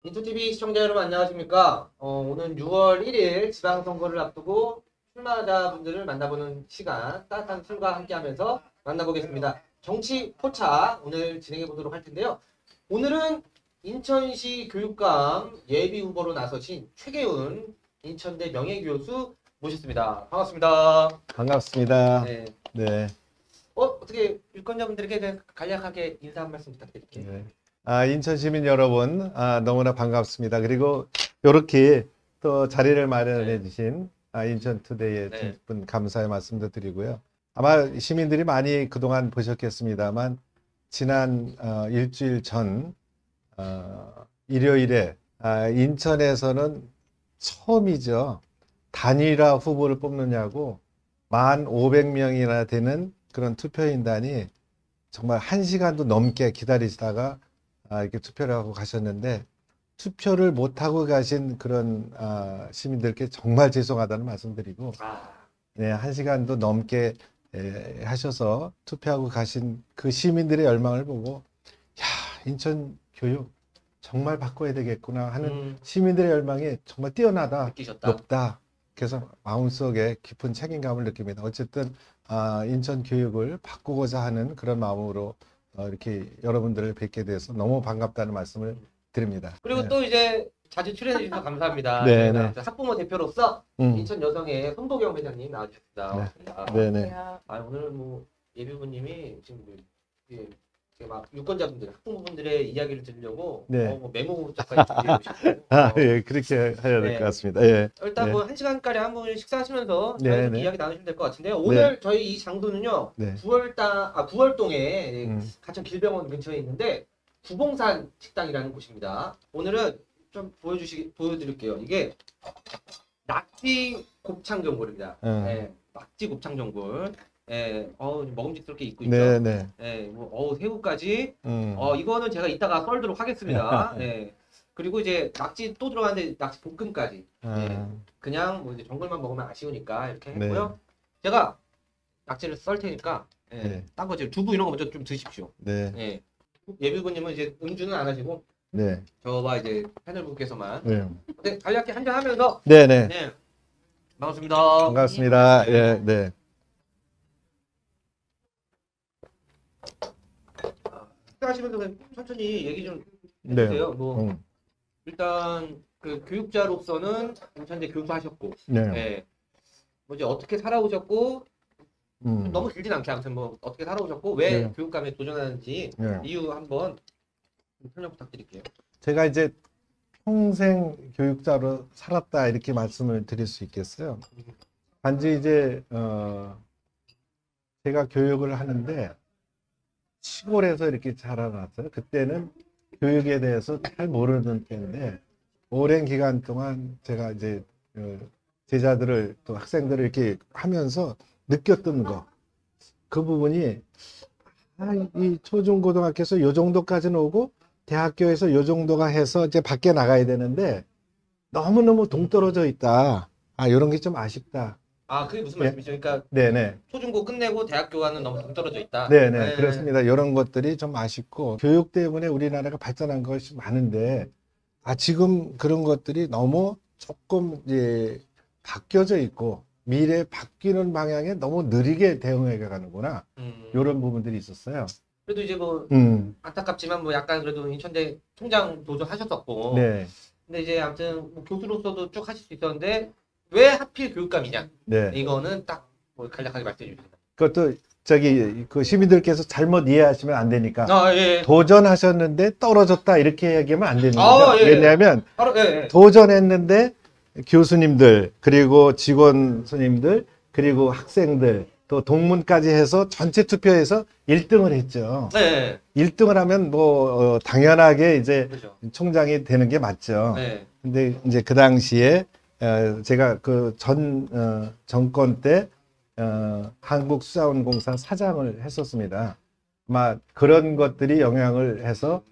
인투TV 시청자 여러분 안녕하십니까? 오늘 6월 1일 지방선거를 앞두고 출마자분들을 만나보는 시간 따뜻한 술과 함께하면서 만나보겠습니다. 정치 포차 오늘 진행해 보도록 할 텐데요. 오늘은 인천시 교육감 예비 후보로 나서신 최계훈 인천대 명예교수 모셨습니다. 반갑습니다. 반갑습니다. 네. 네. 어떻게 유권자분들에게 간략하게 인사 한 말씀 부탁드릴게요. 네. 인천 시민 여러분, 너무나 반갑습니다. 그리고 이렇게 또 자리를 마련해 주신 인천투데이의 네. 분 감사의 말씀도 드리고요. 아마 시민들이 많이 그동안 보셨겠습니다만 지난 일주일 전 일요일에 인천에서는 처음이죠. 단일화 후보를 뽑느냐고 1,500명이나 되는 그런 투표인단이 정말 1시간도 넘게 기다리시다가 이렇게 투표를 하고 가셨는데, 투표를 못하고 가신 그런 시민들께 정말 죄송하다는 말씀드리고, 네, 1시간도 넘게 하셔서 투표하고 가신 그 시민들의 열망을 보고, 야, 인천 교육 정말 바꿔야 되겠구나 하는 시민들의 열망이 정말 뛰어나다, 느끼셨다. 높다. 그래서 마음속에 깊은 책임감을 느낍니다. 어쨌든 인천 교육을 바꾸고자 하는 그런 마음으로 이렇게 여러분들을 뵙게 돼서 너무 반갑다는 말씀을 드립니다. 그리고 네. 또 이제 자주 출연해 주셔서 감사합니다. 네, 저희가 네. 학부모 대표로서 음. 인천 여성의 손보경 회장님 나와주셨습니다. 네. 반갑습니다. 네네. 오늘 뭐 예비부님이 지금 이게 막 유권자분들, 학부모분들의 이야기를 들으려고 네. 뭐 메모장까지 준비해 주셨고 예, 그렇게 해야 될 네. 것 같습니다. 예. 일단 네. 뭐 1시간가량 한번 식사하시면서 네, 자유롭게 네. 이야기 나누시면 될 것 같은데요. 오늘 저희 이 장소는요. 네. 구월동에 음. 가천 길병원 근처에 있는데 구봉산 식당이라는 곳입니다. 오늘은 좀 보여드릴게요. 이게 낙지 곱창 전골입니다. 네, 낙지 곱창 전골. 네, 먹음직스럽게 입고 있죠. 네, 네. 네, 새우까지. 음. 이거는 제가 이따가 썰도록 하겠습니다. 네. 그리고 이제 낙지 또 들어가는데 낙지 볶음까지. 네. 그냥 뭐 이제 전골만 먹으면 아쉬우니까 이렇게 네. 했고요. 제가 낙지를 썰 테니까 네. 딴 거 두부 이런 거 먼저 좀 드십시오. 네. 예. 예비군님은 이제 음주는 안 하시고 네. 저와 이제 패널분께서만 네. 네, 간략히 한잔 하면서 네, 네. 네. 반갑습니다. 반갑습니다. 예, 네. 식사하시면서 그냥 천천히 얘기 좀 네. 해주세요. 뭐 음. 일단 그 교육자로서는 인천대 교수하셨고, 네. 예. 뭐 이제 어떻게 살아오셨고 음. 너무 길진 않게 아무튼 뭐 어떻게 살아오셨고 왜 네. 교육감에 도전하는지 네. 이유 한번 설명 부탁드릴게요. 제가 이제 평생 교육자로 살았다 이렇게 말씀을 드릴 수 있겠어요. 단지 이제 제가 교육을 하는데 시골에서 이렇게 자라났어요. 그때는 교육에 대해서 잘 모르는 때인데 오랜 기간 동안 제가 이제 제자들을 또 학생들을 이렇게 하면서 느꼈던 거, 그 부분이 이 초중고등학교에서 요 정도까지는 오고 대학교에서 요 정도가 해서 이제 밖에 나가야 되는데 너무너무 동떨어져 있다. 이런 게 좀 아쉽다. 그게 무슨 말씀이시죠? 그러니까 네네. 초중고 끝내고 대학교 가는 너무 동떨어져 있다. 네네. 네. 그렇습니다. 이런 것들이 좀 아쉽고 교육 때문에 우리나라가 발전한 것이 많은데 지금 그런 것들이 너무 조금 이제 바뀌어져 있고 미래 바뀌는 방향에 너무 느리게 대응해 가는구나. 이런 부분들이 있었어요. 그래도 이제 뭐 안타깝지만 뭐 약간 그래도 인천대 총장 도전하셨었고. 네. 근데 이제 아무튼 뭐 교수로서도 쭉 하실 수 있었는데 왜 하필 교육감이냐? 네. 이거는 딱 뭐 간략하게 말씀해 주십니다. 그것도 그 시민들께서 잘못 이해하시면 안 되니까 예. 도전하셨는데 떨어졌다 이렇게 얘기하면 안 되는 거죠. 예. 왜냐하면 바로 예. 도전했는데 교수님들 그리고 직원 손님들 그리고 학생들 또 동문까지 해서 전체 투표에서 1등을 했죠. 네. 1등을 하면 뭐 당연하게 이제 그렇죠. 총장이 되는 게 맞죠. 네. 근데 이제 그 당시에 제가 그 정권 때 한국수자원공사 사장을 했었습니다. 아마 그런 것들이 영향을 해서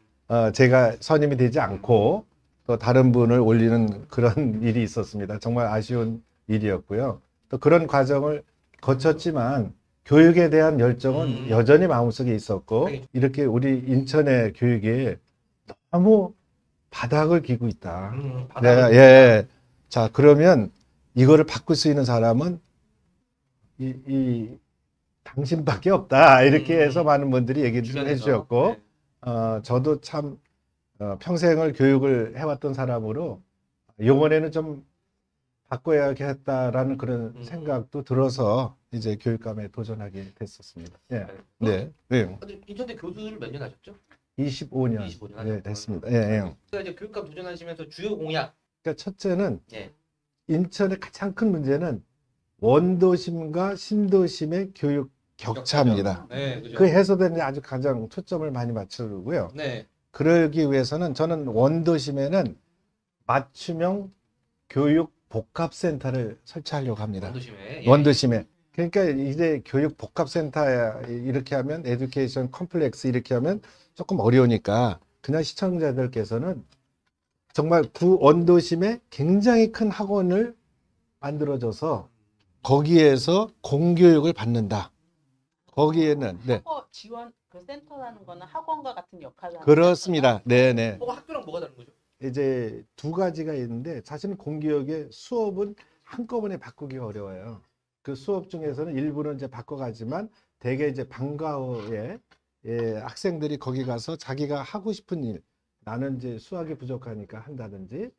제가 선임이 되지 않고 또 다른 분을 올리는 그런 일이 있었습니다. 정말 아쉬운 일이었고요. 또 그런 과정을 거쳤지만 교육에 대한 열정은 여전히 마음속에 있었고 이렇게 우리 인천의 교육이 너무 바닥을 기고 있다. 바닥을 예. 자, 그러면 이거를 바꿀 수 있는 사람은 이 당신밖에 없다. 이렇게 해서 많은 분들이 얘기를 좀 주변에서. 해주셨고, 네. 저도 참 평생을 교육을 해왔던 사람으로 이번에는 좀 바꿔야겠다라는 그런 생각도 들어서 이제 교육감에 도전하게 됐었습니다. 예. 네. 네. 인천대 교수를 몇 년 하셨죠? 25년. 25년 네, 됐습니다. 예, 예. 그러니까 이제 교육감 도전하시면서 주요 공약. 그러니까 첫째는 예. 인천의 가장 큰 문제는 원도심과 신도심의 교육 격차입니다. 네, 그죠. 그 해소되는 데 아주 가장 초점을 많이 맞추고요. 네. 그러기 위해서는 저는 원도심에는 맞춤형 교육 복합센터를 설치하려고 합니다. 원도심에. 예. 원도심에. 그러니까 이제 교육 복합센터 이렇게 하면 에듀케이션 컴플렉스 이렇게 하면 조금 어려우니까 그냥 시청자들께서는 정말 구 원도심에 굉장히 큰 학원을 만들어줘서 거기에서 공교육을 받는다. 거기에는 네. 학원 지원 그 센터라는 거는 학원과 같은 역할을 하는 그렇습니다. 네네. 학교랑 뭐가 다른 거죠? 이제 두 가지가 있는데 사실은 공교육의 수업은 한꺼번에 바꾸기 어려워요. 그 수업 중에서는 일부는 이제 바꿔가지만 대개 이제 방과 후에 학생들이 거기 가서 자기가 하고 싶은 일, 나는 이제 수학이 부족하니까 한다든지,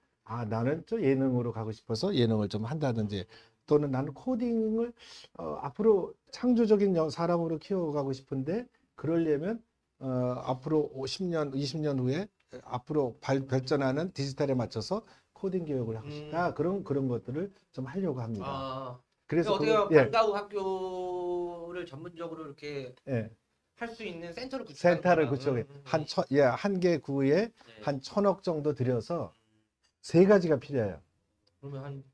나는 좀 예능으로 가고 싶어서 예능을 좀 한다든지, 또는 나는 코딩을 앞으로 창조적인 사람으로 키워가고 싶은데 그러려면 앞으로 50년, 20년 후에 앞으로 발전하는 디지털에 맞춰서 코딩 교육을 하고 싶다. 그런 것들을 좀 하려고 합니다. 그래서 어떻게 그거- 보면 방과 후 학교를 전문적으로 이렇게 예. 할 수 있는 센터를 구축하는 센터를 거구나. 구축해 한 개 구에 네. 한 1,000억 정도 들여서 세 가지가 필요해요. 그러면 한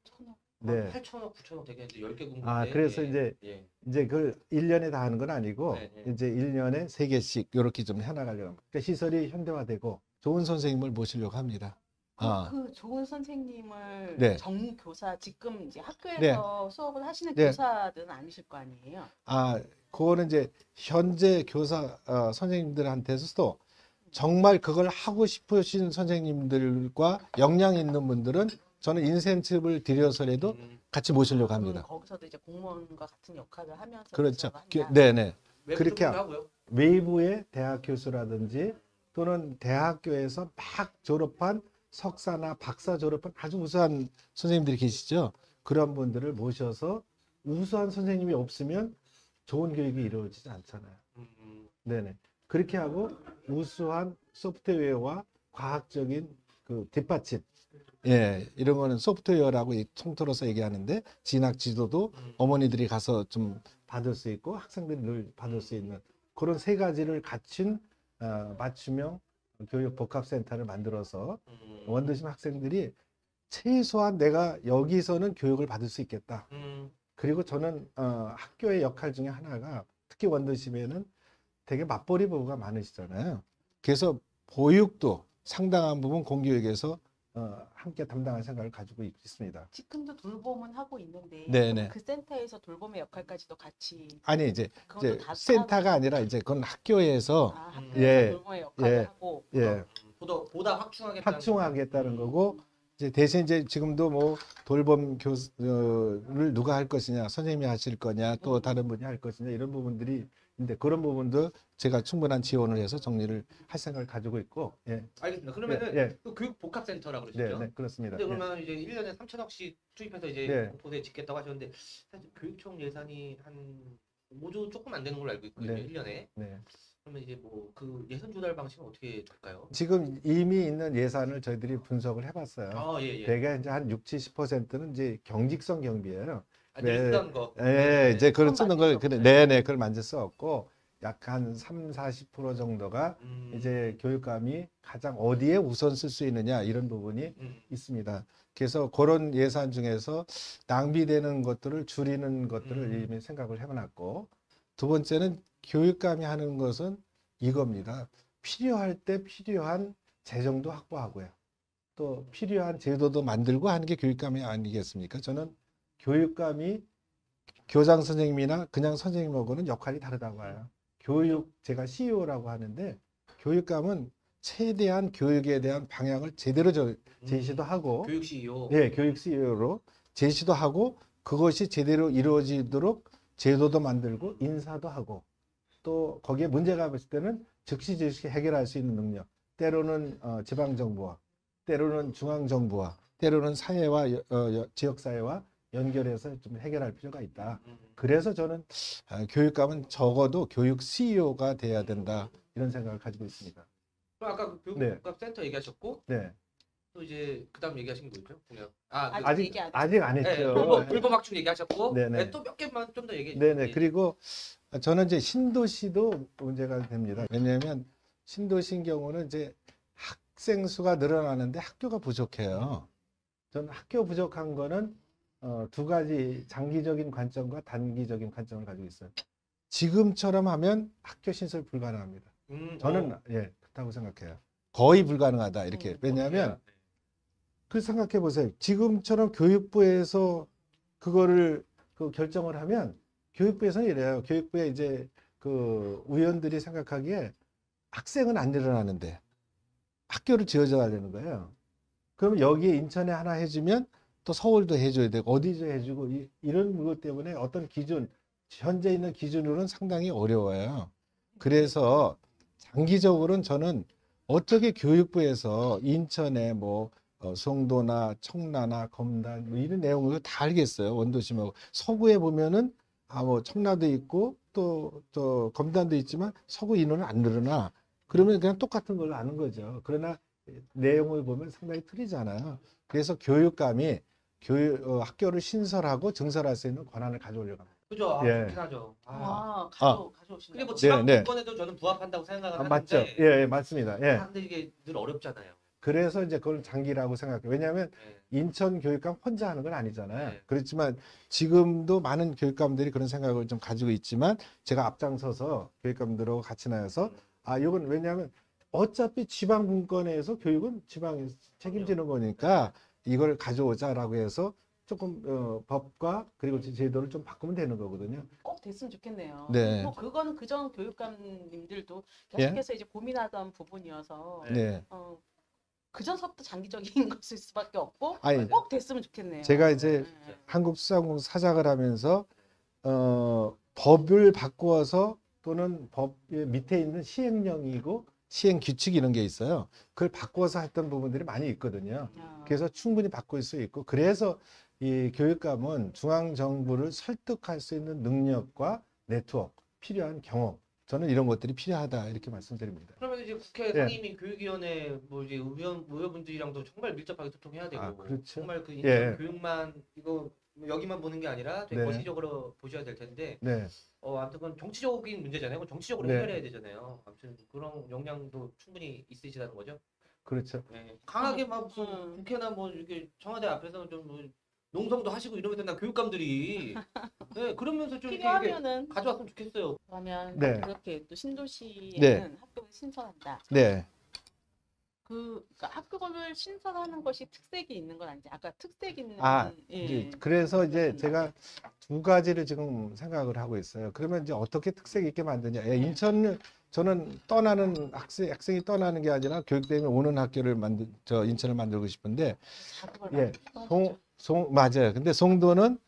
네. 8천억, 9천억 되겠는데 10개 군데. 그래서 예. 이제 그걸 1년에 다 하는 건 아니고 네, 네. 이제 1년에 3개씩 이렇게 좀 해나가려고 합니다. 그러니까 시설이 현대화되고 좋은 선생님을 모시려고 합니다. 그 좋은 선생님을 네. 정교사 지금 이제 학교에서 수업을 하시는 네. 교사들은 아니실 거 아니에요. 그거는 이제 현재 교사 선생님들한테서도 정말 그걸 하고 싶으신 선생님들과 역량 있는 분들은 저는 인센티브를 드려서라도 같이 모시려고 합니다. 거기서도 이제 공무원과 같은 역할을 하면서 그렇죠. 한다. 네네. 외부 그렇게 쪽으로 하고요. 외부의 대학 교수라든지 또는 대학교에서 막 졸업한 석사나 박사 졸업한 아주 우수한 선생님들이 계시죠. 그런 분들을 모셔서 우수한 선생님이 없으면 좋은 교육이 이루어지지 않잖아요. 네네. 그렇게 하고 우수한 소프트웨어와 과학적인 그 뒷받침. 이런 거는 소프트웨어라고 통틀어서 얘기하는데 진학 지도도 어머니들이 가서 좀 받을 수 있고 학생들이 늘 받을 수 있는 그런 세 가지를 갖춘 맞춤형 교육 복합센터를 만들어서 원도심 학생들이 최소한 내가 여기서는 교육을 받을 수 있겠다. 그리고 저는 학교의 역할 중에 하나가 특히 원도심에는 되게 맞벌이 부부가 많으시잖아요. 그래서 보육도 상당한 부분 공교육에서 함께 담당할 생각을 가지고 있습니다. 지금도 돌봄은 하고 있는데 네네. 그 센터에서 돌봄의 역할까지도 같이 아니 이제 그것도 다 센터가 아니라 이제 그건 학교에서 학교에서 예, 돌봄의 역할을 예, 하고 보다 확충하겠다는 확충하겠다는 거고 이제 대신 이제 지금도 뭐 돌봄 교수를 누가 할 것이냐, 선생님이 하실 거냐, 또 다른 분이 할 것이냐 이런 부분들이 있는데 그런 부분도 제가 충분한 지원을 해서 정리를 할 생각을 가지고 있고. 알겠습니다. 그러면은 또 교육 복합센터라고 그러시죠? 네, 그렇습니다. 근데 그러면 이제 1년에 3천억씩 투입해서 이제 네. 곳곳에 짓겠다고 하셨는데 사실 교육청 예산이 한 5조 조금 안 되는 걸로 알고 있거든요. 네. 1년에. 네. 그러면 이제 뭐 그 예산 조달 방식은 어떻게 될까요? 지금 이미 있는 예산을 저희들이 분석을 해봤어요. 예. 대개 이제 한 60-70%는 이제 경직성 경비예요. 늘 쓰던 거. 이제 그걸 쓰는 걸 만질 수 그걸 만질 수 없고 약 한 30-40% 정도가 이제 교육감이 가장 어디에 우선 쓸 수 있느냐 이런 부분이 있습니다. 그래서 그런 예산 중에서 낭비되는 것들을 줄이는 것들을 이미 생각을 해놨고 두 번째는 교육감이 하는 것은 이겁니다. 필요할 때 필요한 재정도 확보하고요. 또 필요한 제도도 만들고 하는 게 교육감이 아니겠습니까? 저는 교육감이 교장 선생님이나 그냥 선생님하고는 역할이 다르다고 봐요. 제가 CEO라고 하는데 교육감은 최대한 교육에 대한 방향을 제대로 제시도 하고 교육 CEO. 예, 교육 CEO로 제시도 하고 그것이 제대로 이루어지도록 제도도 만들고 인사도 하고 또 거기에 문제가 있을 때는 즉시 해결할 수 있는 능력. 때로는 지방 정부와 때로는 중앙 정부와 때로는 사회와 지역 사회와 연결해서 좀 해결할 필요가 있다. 그래서 저는 교육감은 적어도 교육 CEO가 돼야 된다 이런 생각을 가지고 있습니다. 그럼 아까 그 네. 교육복합센터 얘기하셨고 네, 또 이제 그다음 얘기하신 게 뭐죠? 그냥 아직 얘기 안 아직 안 네, 했죠. 불법학축 얘기하셨고 네네. 네, 또 몇 개만 좀 더 얘기해 주세요. 네네. 그리고 저는 이제 신도시도 문제가 됩니다. 왜냐하면 신도시인 경우는 이제 학생 수가 늘어나는데 학교가 부족해요. 저는 학교 부족한 거는 두 가지 장기적인 관점과 단기적인 관점을 가지고 있어요. 지금처럼 하면 학교 신설 불가능합니다. 저는 예, 그렇다고 생각해요. 거의 불가능하다 이렇게. 왜냐하면 그 생각해 보세요. 지금처럼 교육부에서 그거를 결정을 하면 교육부에서는 이래요. 교육부에 이제 그 의원들이 생각하기에 학생은 안 늘어나는데 학교를 지어줘야 되는 거예요. 그럼 여기에 인천에 하나 해주면 또 서울도 해줘야 되고 어디서 해주고 이런 것 때문에 어떤 기준, 현재 있는 기준으로는 상당히 어려워요. 그래서 장기적으로는 저는 어떻게 교육부에서 인천에 뭐 송도나 청라나 검단 뭐 이런 내용을 다 알겠어요. 원도심하고 서구에 보면은 뭐 청라도 있고 또 검단도 있지만 서구 인원은 안 늘어나. 그러면 그냥 똑같은 걸로 아는 거죠. 그러나 내용을 보면 상당히 틀리잖아요. 그래서 교육감이 학교를 신설하고 증설할 수 있는 권한을 가져오려고 합니다. 그죠? 예. 그렇긴 하죠. 가져오신다. 그리고 네, 네. 지방분권에도 저는 부합한다고 생각을 하는데 맞죠? 예, 맞습니다. 예. 근데 이게 늘 어렵잖아요. 그래서 이제 그걸 장기라고 생각해요. 왜냐하면 네. 인천 교육감 혼자 하는 건 아니잖아요. 네. 그렇지만 지금도 많은 교육감들이 그런 생각을 좀 가지고 있지만 제가 앞장서서 교육감들하고 같이 나와서 이건 왜냐하면 어차피 지방 분권에서 교육은 지방이 책임지는 거니까 이걸 가져오자라고 해서 조금 법과 그리고 제도를 좀 바꾸면 되는 거거든요. 꼭 됐으면 좋겠네요. 네. 뭐 그거는 그전 교육감님들도 예? 계속해서 이제 고민하던 부분이어서 네. 그전서부터 장기적인 것일 수밖에 없고 아니, 꼭 됐으면 좋겠네요. 제가 이제 네. 한국수사공 사장을 하면서 법을 바꾸어서 또는 법 밑에 있는 시행령이고 시행 규칙 이런 게 있어요. 그걸 바꿔서 했던 부분들이 많이 있거든요. 그래서 충분히 바꿀 수 있고 그래서 이 교육감은 중앙 정부를 설득할 수 있는 능력과 네트워크 필요한 경험 저는 이런 것들이 필요하다 이렇게 말씀드립니다. 그러면 이제 국회 예. 상임위 교육위원회 뭐 이제 의원분들이랑도 정말 밀접하게 소통해야 되고 그렇죠. 정말 그 인천 예. 교육만 이거 여기만 보는 게 아니라 되게 네. 거시적으로 보셔야 될 텐데 네. 아무튼 그건 정치적인 문제잖아요. 그건 정치적으로 네. 해결해야 되잖아요. 아무튼 그런 역량도 충분히 있으시다는 거죠. 그렇죠. 네. 강하게 막 무슨 국회나 뭐 이렇게 청와대 앞에서 좀뭐 농성도 하시고 이러면 나 교육감들이 네, 그러면서 좀 이렇게 필요하면은 가져왔으면 좋겠어요. 그러면 네. 그렇게 또 신도시에는 네. 학교를 신설한다. 네. 그러니까 학교를 신설하는 것이 특색이 있는 건 아니지. 아까 특색 있는 이제 그래서 이제 제가 두 가지를 지금 생각을 하고 있어요. 그러면 이제 어떻게 특색 있게 만드냐. 인천은 저는 떠나는 학생이 떠나는 게 아니라 교육 때문에 오는 학교를 인천을 만들고 싶은데 예. 맞아요. 근데 송도는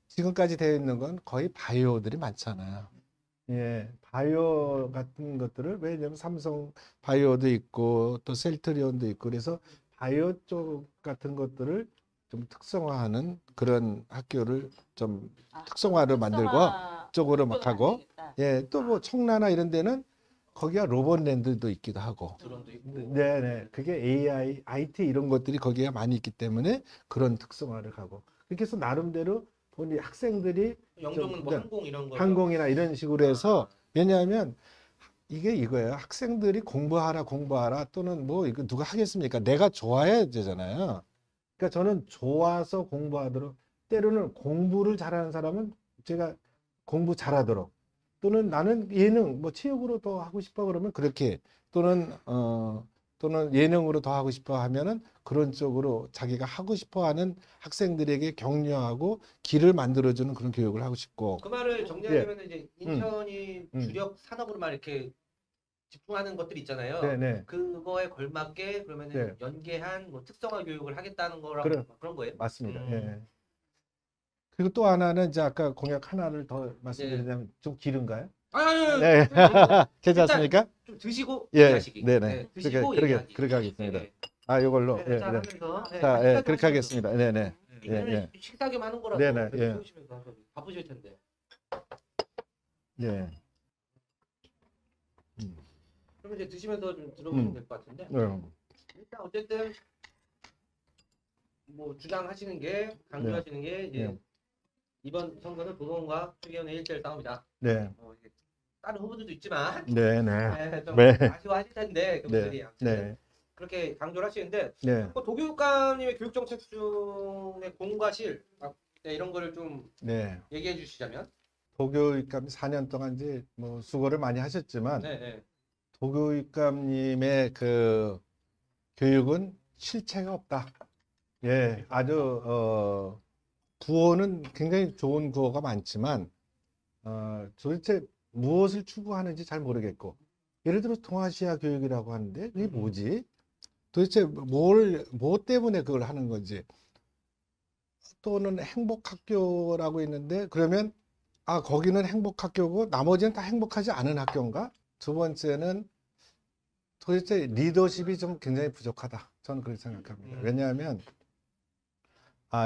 지금까지 되어 있는 건 거의 바이오들이 많잖아요. 예, 바이오 같은 것들을 왜냐면 삼성 바이오도 있고 또 셀트리온도 있고 그래서 바이오 쪽 같은 것들을 좀 특성화하는 그런 학교를 좀 특성화를 만들고 쪽으로 막 하고 예, 또 뭐 청라나 이런 데는 거기가 로봇랜드도 있기도 하고 드론도 있고. 네네 그게 AI, IT 이런 것들이 거기에 많이 있기 때문에 그런 특성화를 가고 그렇게 해서 나름대로 본인 학생들이 영종은 뭐 네. 항공 이런 거 항공이나 이런 식으로 해서 왜냐하면 이게 이거예요. 학생들이 공부하라 또는 뭐 이거 누가 하겠습니까? 내가 좋아야 되잖아요. 그러니까 저는 좋아서 공부하도록 때로는 공부를 잘하는 사람은 제가 공부 잘하도록 또는 나는 예능 뭐 체육으로 더 하고 싶어 그러면 그렇게 또는 예능으로 더 하고 싶어 하면은 그런 쪽으로 자기가 하고 싶어 하는 학생들에게 격려하고 길을 만들어주는 그런 교육을 하고 싶고 그 말을 정리하려면 이제 인천이 음. 주력 산업으로만 이렇게 집중하는 것들이 있잖아요. 네네. 그거에 걸맞게 그러면은 네. 연계한 뭐 특성화 교육을 하겠다는 거랑 그런 거예요? 맞습니다. 음. 예. 그리고 또 하나는 이제 아까 공약 하나를 더 네. 말씀드리자면 좀 길은가요? 아니, 네. 괜찮습니까? 좀 드시고 예, 얘기하시기. 네네. 네, 드시고 그렇게 얘기하기. 그렇게 하겠습니다. 네, 아, 이걸로. 네. 예, 자, 네. 하면서 네, 자, 식사 예, 좀 그렇게 하시면서. 하겠습니다. 네네. 네, 예, 왜냐면 식사하기만 하는 거라서 네네, 예. 채우시면서 바쁘실 텐데. 예. 그럼 이제 드시면서 좀 들어보시면 음. 될 것 같은데. 네. 일단 어쨌든 뭐 주장하시는 게 강조하시는 게 이제 네. 이번 선거는 도성과 추기현의 1대1 싸움이다. 네. 이게 다른 후보들도 있지만 네네. 네, 좀 네. 아쉬워하실 텐데 그분들이 아무튼 네. 그렇게 강조를 하시는데 네. 뭐 도교육감님의 교육 정책 중에 공과 실 네, 이런 거를 좀 네. 얘기해 주시자면. 도교육감 4년 동안 이제 뭐 수고를 많이 하셨지만 네, 네. 도교육감님의 그 교육은 실체가 없다. 예, 아주 구호는 굉장히 좋은 구호가 많지만 도대체 무엇을 추구하는지 잘 모르겠고 예를 들어 동아시아 교육이라고 하는데 그게 뭐지? 도대체 뭐 때문에 그걸 하는 건지 또는 행복학교라고 있는데 그러면 아 거기는 행복학교고 나머지는 다 행복하지 않은 학교인가? 두 번째는 도대체 리더십이 좀 굉장히 부족하다. 저는 그렇게 생각합니다. 왜냐하면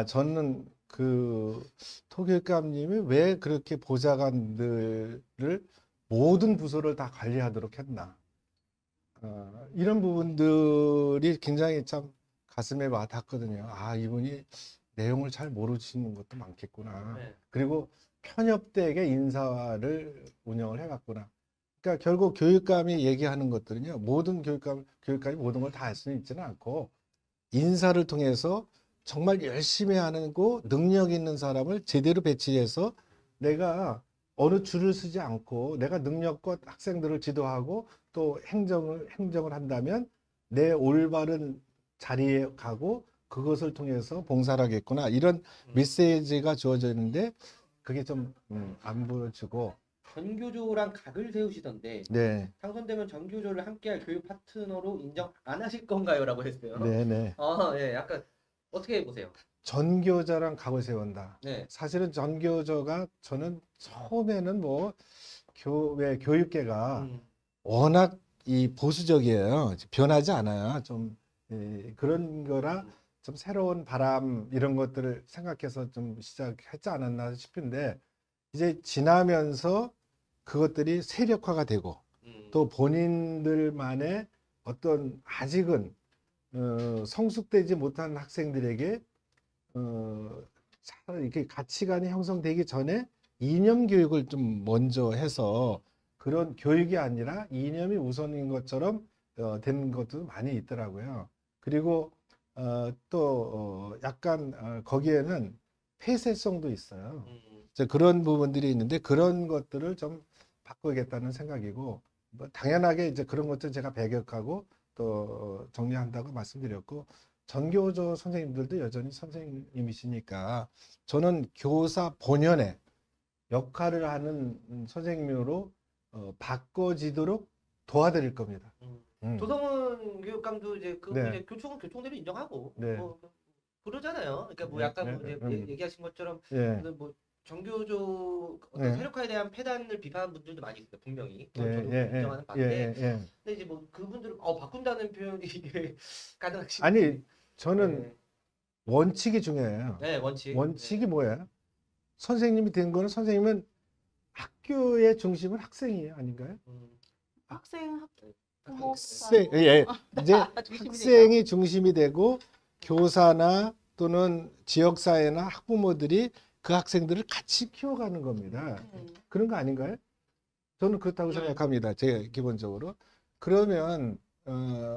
저는 그 토교육감님이 왜 그렇게 보좌관들을 모든 부서를 다 관리하도록 했나. 이런 부분들이 굉장히 참 가슴에 와 닿거든요. 아, 이분이 내용을 잘 모르시는 것도 많겠구나. 네. 그리고 편협되게 인사를 운영을 해갔구나. 그러니까 결국 교육감이 얘기하는 것들은요. 모든 교육감이 모든 걸 다 할 수는 있지는 않고 인사를 통해서 정말 열심히 하는 거 능력 있는 사람을 제대로 배치해서 내가 어느 줄을 서지 않고 내가 능력껏 학생들을 지도하고 또 행정을 한다면 내 올바른 자리에 가고 그것을 통해서 봉사를 하겠구나. 이런 메시지가 주어져 있는데 그게 좀 안 보여지고 전교조랑 각을 세우시던데 네. 당선되면 전교조를 함께할 교육 파트너로 인정 안 하실 건가요?라고 했어요. 네네. 예, 약간 어떻게 보세요? 전교조랑 각을 세운다. 네. 사실은 전교조가 저는 처음에는 뭐 교육계가 워낙 이 보수적이에요. 변하지 않아요. 좀 그런 거라 좀 새로운 바람 이런 것들을 생각해서 좀 시작했지 않았나 싶은데 이제 지나면서 그것들이 세력화가 되고 또 본인들만의 어떤 아직은 성숙되지 못한 학생들에게 차라리 이렇게 가치관이 형성되기 전에 이념 교육을 좀 먼저 해서 그런 교육이 아니라 이념이 우선인 것처럼 되는 것도 많이 있더라고요. 그리고 또 약간 거기에는 폐쇄성도 있어요. 그런 부분들이 있는데 그런 것들을 좀 바꾸겠다는 생각이고 뭐 당연하게 이제 그런 것들 제가 배격하고 또 정리한다고 말씀드렸고 전교조 선생님들도 여전히 선생님이시니까 저는 교사 본연의 역할을 하는 선생님으로 바꿔지도록 도와드릴 겁니다. 도성은 교육감도 이제 네. 이제 교총은 교총대로 인정하고 네. 뭐 그러잖아요. 그러니까 뭐 네, 약간 네, 뭐 이제 네, 얘기하신 것처럼 예. 뭐 전교조 어떤 네. 세력화에 대한 폐단을 비판하는 분들도 많이 있어요. 분명히. 예, 저도 예, 인정하는 예, 바인데. 예, 예. 근데 이제 뭐 그분들은 바꾼다는 표현이 이게 가능하신지. 아니 저는 네. 원칙이 중요해요. 네, 원칙. 원칙이 뭐예요? 선생님이 된 거는 선생님은 학교의 중심은 학생이에요, 아닌가요? 학생, 부모, 학생, 예, 이제 중심이 학생이 중심이 되고 교사나 또는 지역사회나 학부모들이 그 학생들을 같이 키워가는 겁니다. 그런 거 아닌가요? 저는 그렇다고 생각합니다. 제 기본적으로. 그러면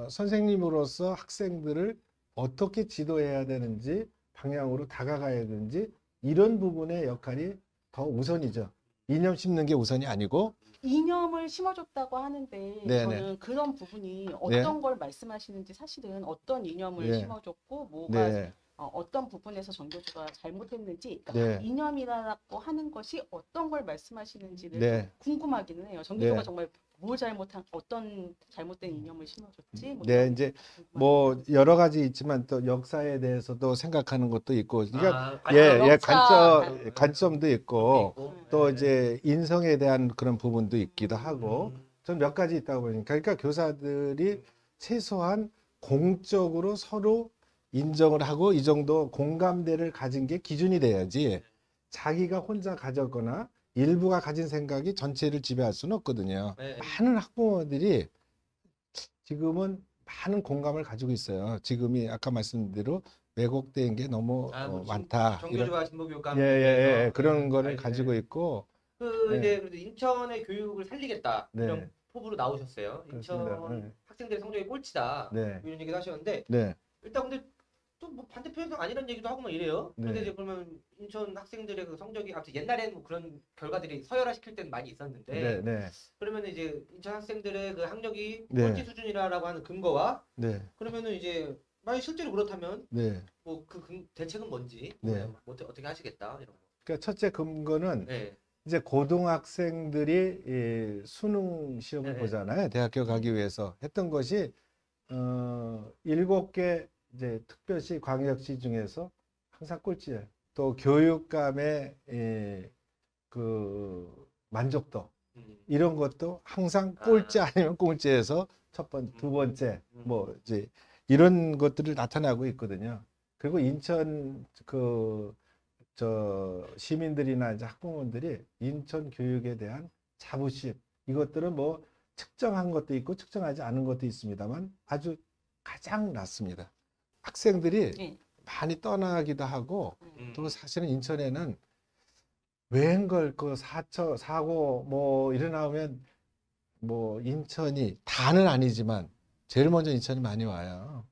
선생님으로서 학생들을 어떻게 지도해야 되는지 방향으로 다가가야 되는지 이런 부분의 역할이 더 우선이죠. 이념 심는 게 우선이 아니고 이념을 심어줬다고 하는데 네네. 저는 그런 부분이 어떤 걸 말씀하시는지 사실은 어떤 이념을 네. 심어줬고 뭐가 네. 어떤 부분에서 전교조가 잘못했는지 네. 이념이라고 하는 것이 어떤 걸 말씀하시는지를 네. 좀 궁금하기는 해요. 전교조가 네. 정말 뭐 잘못한 어떤 잘못된 이념을 심어줬지? 뭐 네, 이런 이제 궁금합니다. 뭐 여러 가지 있지만 또 역사에 대해서도 생각하는 것도 있고, 그러니까 관점? 관점도 그런 게 있고, 있고. 또 네. 이제 인성에 대한 그런 부분도 있기도 하고, 음. 전 몇 가지 있다고 보니까, 그러니까 교사들이 최소한 공적으로 서로 인정을 하고 이 정도 공감대를 가진 게 기준이 돼야지, 자기가 혼자 가졌거나 일부가 가진 생각이 전체를 지배할 수는 없거든요. 네. 많은 학부모들이 지금은 많은 공감을 가지고 있어요. 지금이 아까 말씀드린 대로 왜곡된 게 너무 뭐 많다. 정교조와 신부교육감에 예, 대해서 그런 거를 알겠네. 가지고 있고, 그 예, 이제 그래도 인천의 교육을 살리겠다 네, 이런 포부로 나오셨어요. 그렇습니다. 인천 학생들의 성적이 꼴찌다 네, 이런 얘기도 하셨는데 네, 일단 근데 또 뭐 반대편에서 아니란 얘기도 하고 막 이래요. 근데 네, 이제 그러면 인천 학생들의 그 성적이 아무튼 옛날에는 뭐 그런 결과들이 서열화 시킬 때는 많이 네, 있었는데 네, 그러면 이제 인천 학생들의 그 학력이 네, 꼴찌 수준이라고 하는 근거와 네, 그러면은 이제 만약 실제로 그렇다면 네, 뭐 그 대책은 뭔지 네. 뭐 어떻게 하시겠다 이런 거. 그러니까 첫째 근거는 네. 이제 고등학생들이 이 수능 시험을 네. 보잖아요. 대학교 가기 위해서 했던 것이 7개 이제 특별시, 광역시 중에서 항상 꼴찌예요. 또 교육감의 그 만족도 이런 것도 항상 꼴찌 아니면 꼴찌에서 첫 번째, 두 번째 뭐 이제 이런 것들을 나타나고 있거든요. 그리고 인천 시민들이나 이제 학부모들이 인천 교육에 대한 자부심 이것들은 뭐 측정한 것도 있고 측정하지 않은 것도 있습니다만 아주 가장 낮습니다. 학생들이 네. 많이 떠나기도 하고 음. 또 사실은 인천에는 웬걸 그 사고 뭐 일어나면 뭐 인천이 다는 아니지만 제일 먼저 인천이 많이 와요.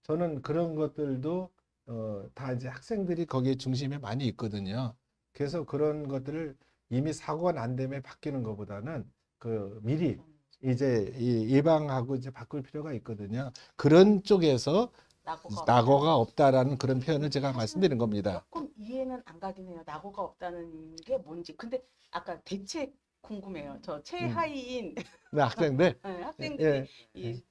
저는 그런 것들도 다 이제 학생들이 거기에 중심에 많이 있거든요. 그래서 그런 것들을 이미 사고가 난 다음에 바뀌는 것보다는 그 미리 이제 예방하고 이제 바꿀 필요가 있거든요. 그런 쪽에서 낙오가 없다라는 그런 표현을 제가 말씀드린 겁니다. 조금 이해는 안 가긴 해요. 낙오가 없다는 게 뭔지. 근데 아까 대책 궁금해요. 저 최하위인 네, 학생들. 학생들이 예. 이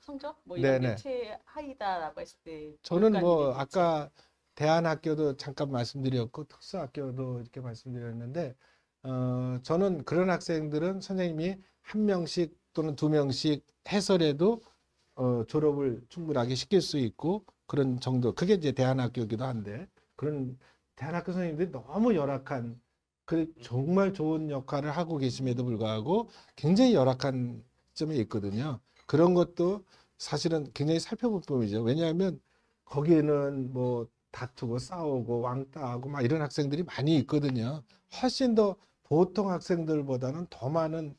성적 뭐 이런 네네. 게 최하위다라고 했을 때 저는 뭐 교육감들의 대책. 아까 대안학교도 잠깐 말씀드렸고 특수학교도 이렇게 말씀드렸는데 저는 그런 학생들은 선생님이 한 명씩 또는 두 명씩 해설해도 졸업을 충분하게 시킬 수 있고 그런 정도 그게 이제 대안학교이기도 한데 그런 대안학교 선생님들이 너무 열악한 그 정말 좋은 역할을 하고 계심에도 불구하고 굉장히 열악한 점이 있거든요. 그런 것도 사실은 굉장히 살펴볼 부분이죠. 왜냐하면 거기에는 뭐 다투고 싸우고 왕따하고 막 이런 학생들이 많이 있거든요. 훨씬 더 보통 학생들보다는 더 많은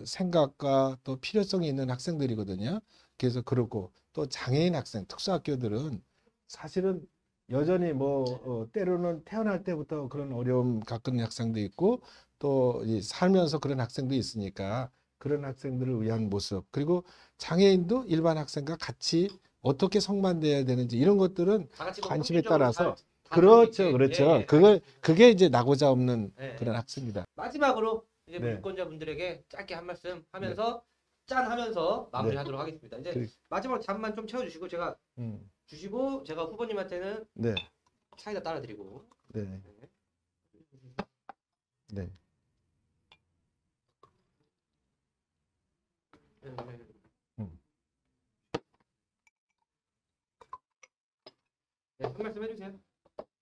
생각과 또 필요성이 있는 학생들이거든요. 그래서 그렇고 또 장애인 학생, 특수학교들은 사실은 여전히 뭐 때로는 태어날 때부터 그런 어려움 겪는 학생도 있고 또 살면서 그런 학생도 있으니까 그런 학생들을 위한 모습 그리고 장애인도 일반 학생과 같이 어떻게 성반돼야 되는지 이런 것들은 다 같이 뭐 관심에 평균적으로 따라서 다 그렇죠, 들어있게. 그렇죠. 그게 이제 낙오자 없는 그런 학습니다. 마지막으로 이제 네. 유권자분들에게 짧게 한 말씀 하면서 짠 하면서 마무리하도록 하겠습니다. 이제 그- 마지막으로 잠만 좀 채워주시고 제가 주시고 제가 후보님한테는 네, 사이다 따라드리고. 네, 네. 네, 한 말씀 해주세요.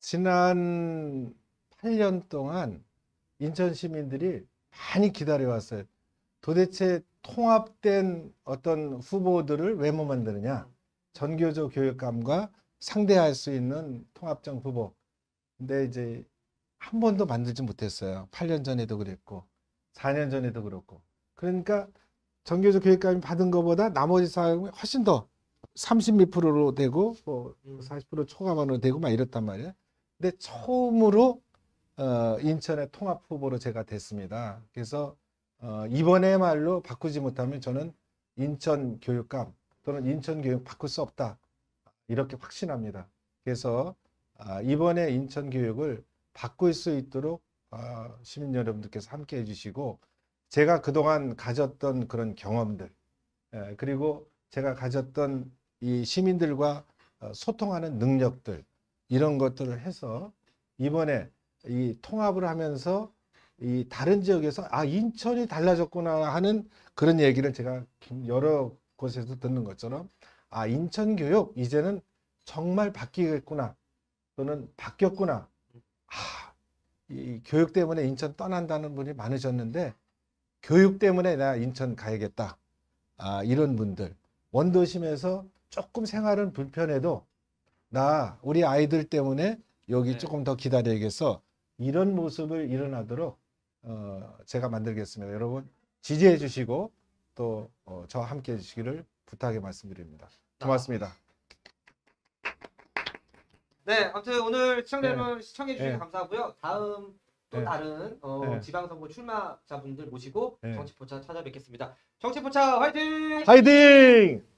지난 8년 동안 인천 시민들이 많이 기다려왔어요. 도대체 통합된 어떤 후보들을 왜 못 만드느냐? 전교조 교육감과 상대할 수 있는 통합적 후보. 근데 이제 한 번도 만들지 못했어요. 8년 전에도 그랬고, 4년 전에도 그렇고. 그러니까 전교조 교육감이 받은 것보다 나머지 사람이 훨씬 더 30 몇 프로로 되고, 뭐 40% 초과만으로 되고 막 이렇단 말이에요. 근데 처음으로 인천의 통합 후보로 제가 됐습니다. 그래서 이번에말로 바꾸지 못하면 저는 인천 교육감 또는 인천 교육 바꿀 수 없다. 이렇게 확신합니다. 그래서 이번에 인천 교육을 바꿀 수 있도록 시민 여러분들께서 함께 해주시고 제가 그동안 가졌던 그런 경험들, 그리고 제가 가졌던 이 시민들과 소통하는 능력들, 이런 것들을 해서 이번에 이 통합을 하면서 이 다른 지역에서 아, 인천이 달라졌구나 하는 그런 얘기를 제가 여러 곳에서 듣는 것처럼 아, 인천 교육 이제는 정말 바뀌겠구나, 또는 바뀌었구나. 아, 이 교육 때문에 인천 떠난다는 분이 많으셨는데 교육 때문에 나 인천 가야겠다. 아, 이런 분들. 원도심에서 조금 생활은 불편해도 나 우리 아이들 때문에 여기 네. 조금 더 기다려야겠어. 이런 모습을 일어나도록 제가 만들겠습니다. 여러분 지지해 주시고 또 저와 함께 해 주시기를 부탁의 말씀드립니다. 고맙습니다. 네, 아무튼 오늘 시청자 네. 여러분 시청해 주셔서 네. 감사하고요. 다음 또 네. 다른 네. 지방선거 출마자분들 모시고 네. 정치포차 찾아뵙겠습니다. 정치포차 화이팅! 화이팅!